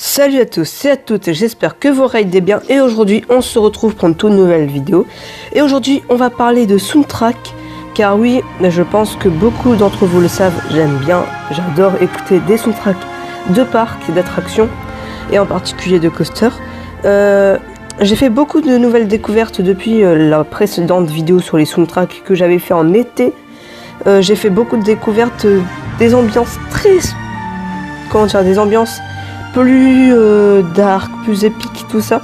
Salut à tous et à toutes, j'espère que vous raidez bien et aujourd'hui on se retrouve pour une toute nouvelle vidéo. Et aujourd'hui on va parler de soundtrack, car oui, je pense que beaucoup d'entre vous le savent, j'adore écouter des soundtracks de parcs, d'attractions et en particulier de coasters. J'ai fait beaucoup de nouvelles découvertes depuis la précédente vidéo sur les soundtracks que j'avais fait en été. J'ai fait beaucoup de découvertes, des ambiances des ambiances plus dark, plus épique, tout ça.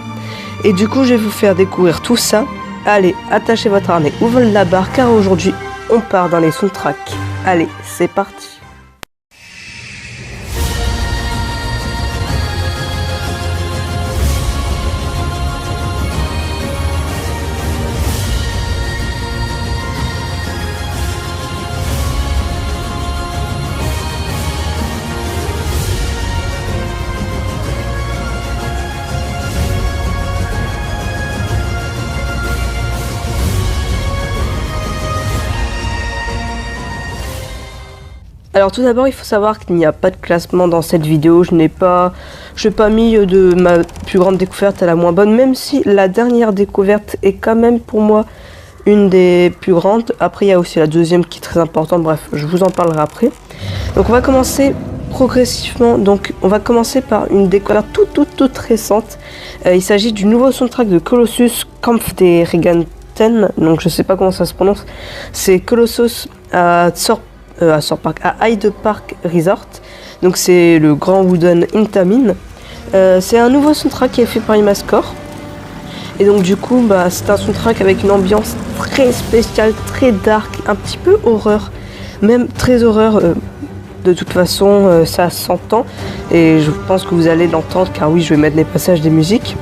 Et du coup, je vais vous faire découvrir tout ça. Allez, attachez votre harnais, ouvrez la barre, car aujourd'hui, on part dans les soundtracks. Allez, c'est parti. Alors tout d'abord, il faut savoir qu'il n'y a pas de classement dans cette vidéo. Je n'ai pas mis de ma plus grande découverte à la moins bonne, même si la dernière découverte est quand même pour moi une des plus grandes. Après, il y a aussi la deuxième qui est très importante. Bref, je vous en parlerai après. Donc on va commencer progressivement. Donc on va commencer par une découverte toute récente. Il s'agit du nouveau soundtrack de Colossus Kampf des Giganten. Donc je sais pas comment ça se prononce. C'est Colossus à Hyde Park Resort. Donc c'est le Grand Wooden Intamin. C'est un nouveau soundtrack qui est fait par Imascore. Et donc du coup c'est un soundtrack avec une ambiance très spéciale, très dark, un petit peu horreur, même très horreur. De toute façon ça s'entend et je pense que vous allez l'entendre, car oui, je vais mettre les passages des musiques.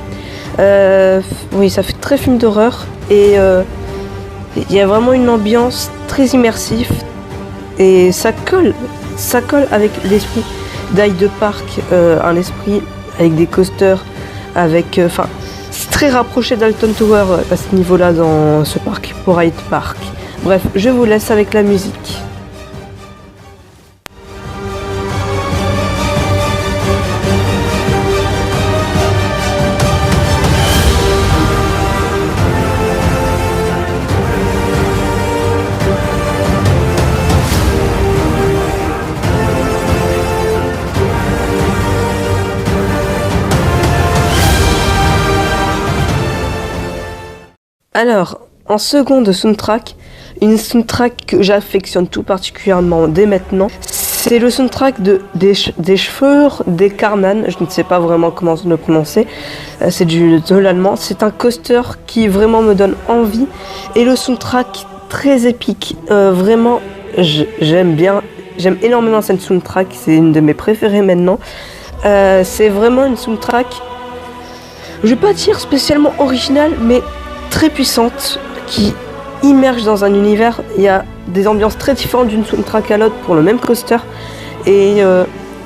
Oui, ça fait très film d'horreur et il y a vraiment une ambiance très immersive. Et ça colle avec l'esprit d'Hyde Park, un esprit avec des coasters, c'est très rapproché d'Alton Tower à ce niveau-là dans ce parc, pour Hyde Park. Bref, je vous laisse avec la musique. Alors, en seconde soundtrack, une soundtrack que j'affectionne tout particulièrement dès maintenant, c'est le soundtrack des Cheveux des Carnan. Je ne sais pas vraiment comment le prononcer, c'est de l'allemand. C'est un coaster qui vraiment me donne envie et le soundtrack très épique. Vraiment, j'aime énormément cette soundtrack, c'est une de mes préférées maintenant. C'est vraiment une soundtrack, je vais pas dire spécialement originale, mais très puissante, qui immerge dans un univers. Il y a des ambiances très différentes d'une soundtrack à l'autre pour le même coaster et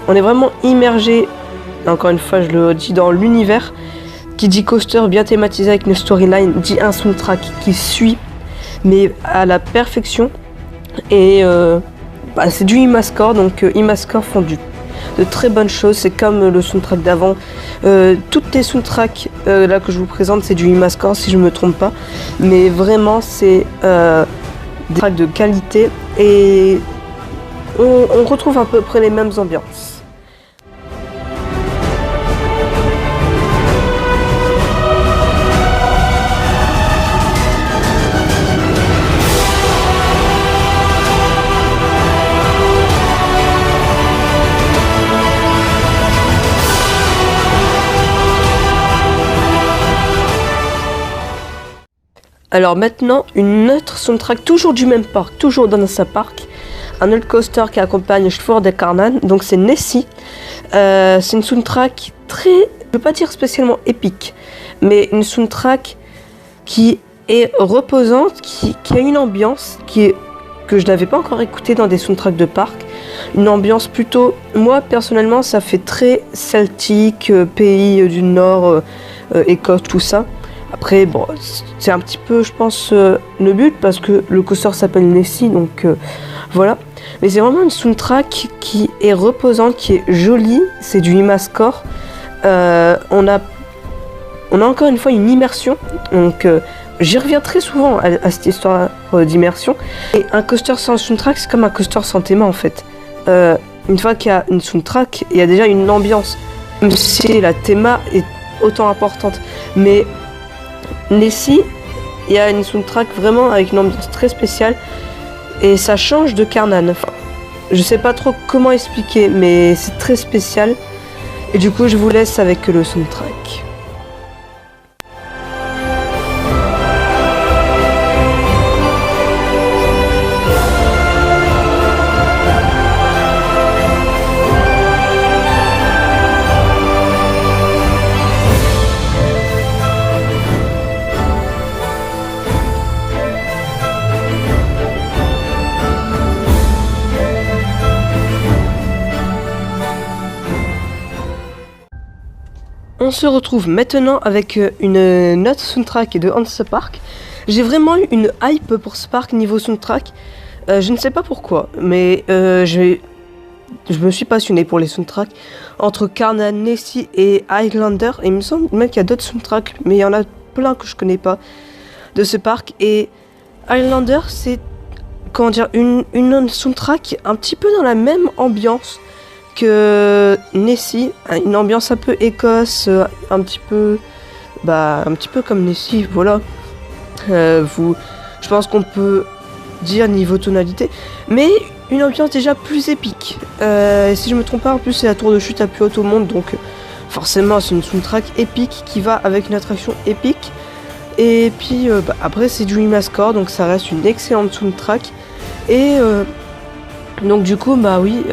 on est vraiment immergé, encore une fois je le dis, dans l'univers. Qui dit coaster bien thématisé avec une storyline dit un soundtrack qui suit mais à la perfection. Et c'est du Imascore, donc Imascore font de très bonnes choses. C'est comme le soundtrack d'avant. Toutes les soundtracks là que je vous présente, c'est du Imascore si je me trompe pas. Mais vraiment, c'est des tracks de qualité et on retrouve à peu près les mêmes ambiances. Alors maintenant, une autre soundtrack, toujours du même parc, toujours dans sa parc. Un autre coaster qui accompagne Cheveux des Carnan, donc c'est Nessie. C'est une soundtrack très, je ne veux pas dire spécialement épique, mais une soundtrack qui est reposante, qui a une ambiance que je n'avais pas encore écoutée dans des soundtracks de parc. Une ambiance plutôt, moi personnellement, ça fait très celtique, pays du Nord, Écosse, tout ça. Après, bon, c'est un petit peu, je pense, le but, parce que le coaster s'appelle Nessie, donc voilà. Mais c'est vraiment une soundtrack qui est reposante, qui est jolie, c'est du Imascore. on a encore une fois une immersion, donc j'y reviens très souvent à cette histoire d'immersion. Et un coaster sans soundtrack, c'est comme un coaster sans thème en fait. Une fois qu'il y a une soundtrack, il y a déjà une ambiance, même si la théma est autant importante. Mais Nessie, il y a une soundtrack vraiment avec une ambiance très spéciale, et ça change de Carnan. Enfin, je sais pas trop comment expliquer, mais c'est très spécial. Et du coup, je vous laisse avec le soundtrack. On se retrouve maintenant avec une autre soundtrack de Hansa Park. J'ai vraiment eu une hype pour ce parc niveau soundtrack. Je ne sais pas pourquoi, mais je me suis passionné pour les soundtracks. Entre Carnan, Nessie et Highlander, et il me semble même qu'il y a d'autres soundtracks, mais il y en a plein que je connais pas de ce parc. Et Highlander, c'est comment dire, une soundtrack un petit peu dans la même ambiance que Nessie, une ambiance un peu Écosse, un petit peu comme Nessie, voilà. Je pense qu'on peut dire niveau tonalité, mais une ambiance déjà plus épique. Si je me trompe pas, en plus c'est la tour de chute la plus haute au monde, donc forcément c'est une soundtrack épique qui va avec une attraction épique. Et puis après c'est Dream Score, donc ça reste une excellente soundtrack. Et donc du coup oui.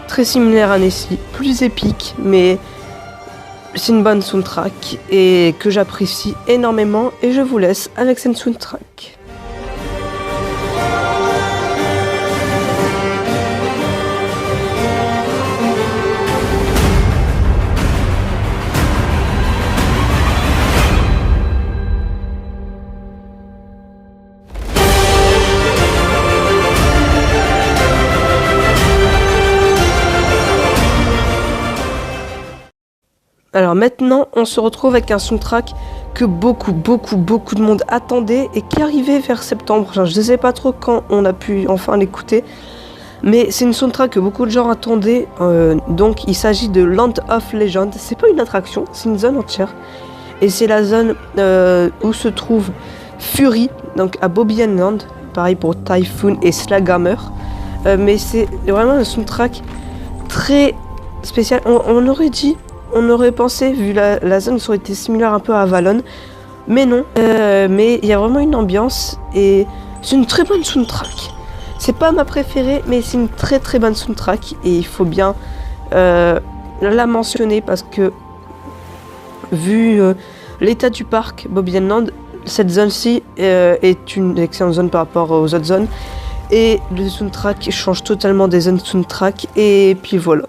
Très similaire à Nessie, plus épique, mais c'est une bonne soundtrack et que j'apprécie énormément, et je vous laisse avec cette soundtrack. Alors maintenant, on se retrouve avec un soundtrack que beaucoup de monde attendait et qui arrivait vers septembre. Je ne sais pas trop quand on a pu enfin l'écouter, mais c'est une soundtrack que beaucoup de gens attendaient. Donc il s'agit de Land of Legend. C'est pas une attraction, c'est une zone entière. Et c'est la zone où se trouve Fury, donc à Bobby Land. Pareil pour Typhoon et Slaghammer. Mais c'est vraiment un soundtrack très spécial. On aurait pensé, vu la zone, ça aurait été similaire un peu à Avalon, mais non. Mais il y a vraiment une ambiance et c'est une très bonne soundtrack. C'est pas ma préférée, mais c'est une très bonne soundtrack et il faut bien la mentionner parce que vu l'état du parc Bobby Land, cette zone-ci est une excellente zone par rapport aux autres zones, et le soundtrack change totalement des zones soundtrack, et puis voilà.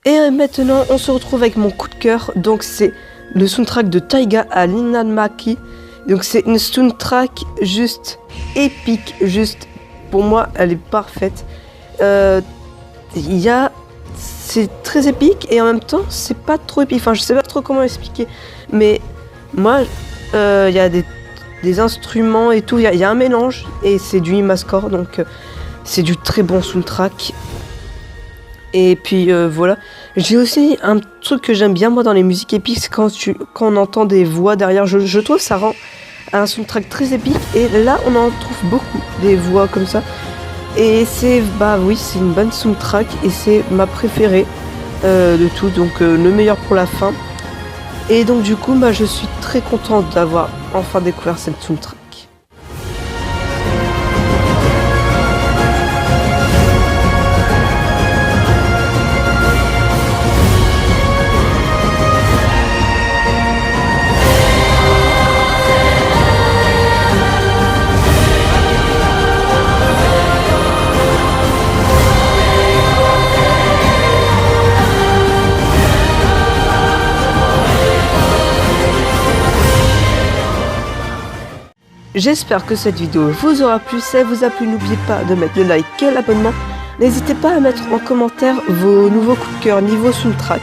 Et maintenant, on se retrouve avec mon coup de cœur. Donc, c'est le soundtrack de Taiga à Linnanmäki. Donc, c'est une soundtrack juste épique. Juste, pour moi, elle est parfaite. C'est très épique et en même temps, c'est pas trop épique. Enfin, je sais pas trop comment expliquer. Mais moi, il y a des instruments et tout. Il y a un mélange et c'est du Imascore. Donc, c'est du très bon soundtrack. Et puis voilà, j'ai aussi un truc que j'aime bien moi dans les musiques épiques, c'est quand on entend des voix derrière. Je trouve que ça rend un soundtrack très épique, et là on en trouve beaucoup des voix comme ça, et c'est c'est une bonne soundtrack et c'est ma préférée de tout, donc le meilleur pour la fin. Et donc du coup je suis très contente d'avoir enfin découvert cette soundtrack. J'espère que cette vidéo vous aura plu. Si elle vous a plu, n'oubliez pas de mettre le like et l'abonnement. N'hésitez pas à mettre en commentaire vos nouveaux coups de cœur niveau soundtrack.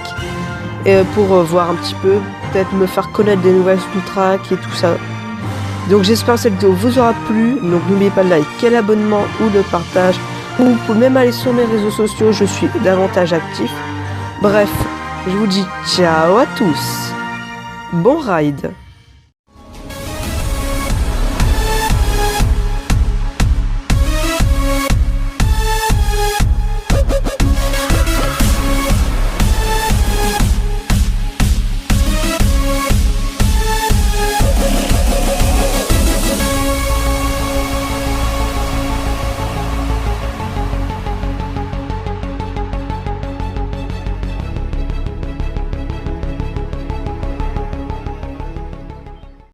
Et pour voir un petit peu, peut-être me faire connaître des nouvelles soundtracks et tout ça. Donc j'espère que cette vidéo vous aura plu. Donc n'oubliez pas le like et l'abonnement ou le partage. Ou vous pouvez même aller sur mes réseaux sociaux, je suis davantage actif. Bref, je vous dis ciao à tous. Bon ride.